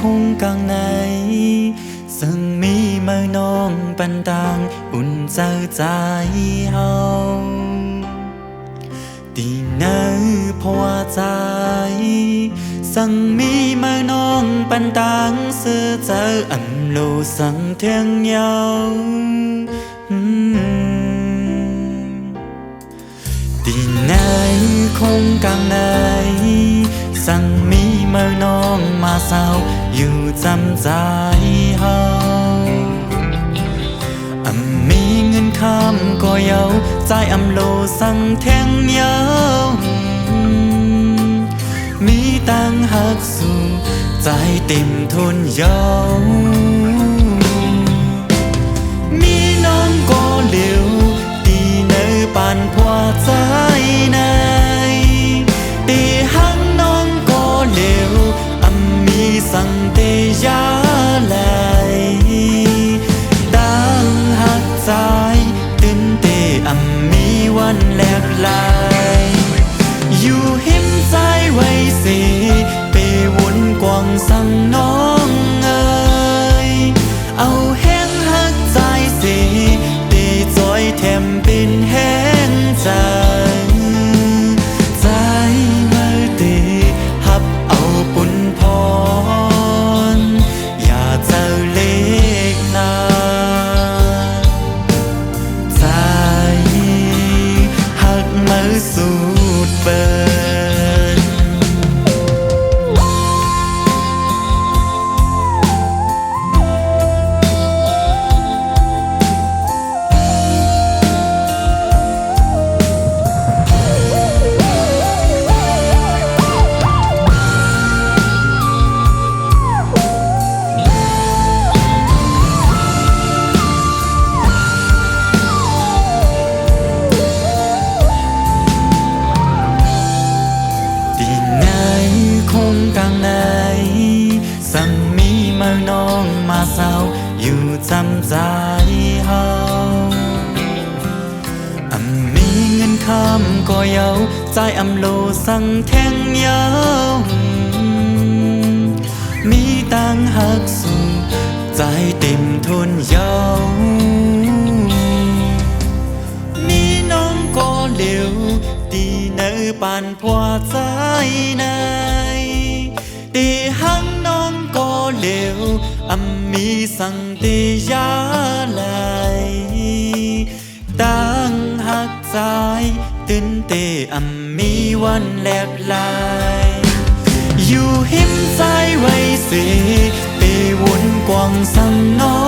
khung càng này dừng mi mơ non bàn tàngอุ่นใจเฮาตีเนื้อพอใจสังมีมานองปันตังซื้อเจออันโลสังเทียงเยาตีไหนคงกลางไหนสังมีมานองมาเศร้าอยู่จำใจเฮามีเงินคำก็เยาใจอำโลสังเทียงเยามีตังหักสู่ใจเต็มทุนเยามีน้องก็เหลียวตีเนื้อปานพวใจในตีหังน้องก็เหลียวมีสังเตยาไหลดังหักใจตื่นเตมีวันแหลกลายอยู่หิมใจไว้สิไปวนกวางสั่งน้องเอ๋ยเอาแห้งหักใจสิตีจอยแถมเป็นแห้งใจใจเมื่อตีหับเอาปุ่นพรอย่าเจอเล็กนาใจหักเมื่อสุดเปิดกลางในสังมีมานองมาเศร้าอยู่จำใจเฮามีเงินคำก็เยาใจอำโลสังแทงเยามีตังหักสู่ใจเต็มทุนเยามีน้องก็เหลียวตีเนื้อปานพวใจในตีหังน้องก็เหลวมีสังเตยาไหลตั้งหักใจตื่นเตมีวันแหลกลายอยู่หิมใจไว้สิไปวนกวางสั่งน้อง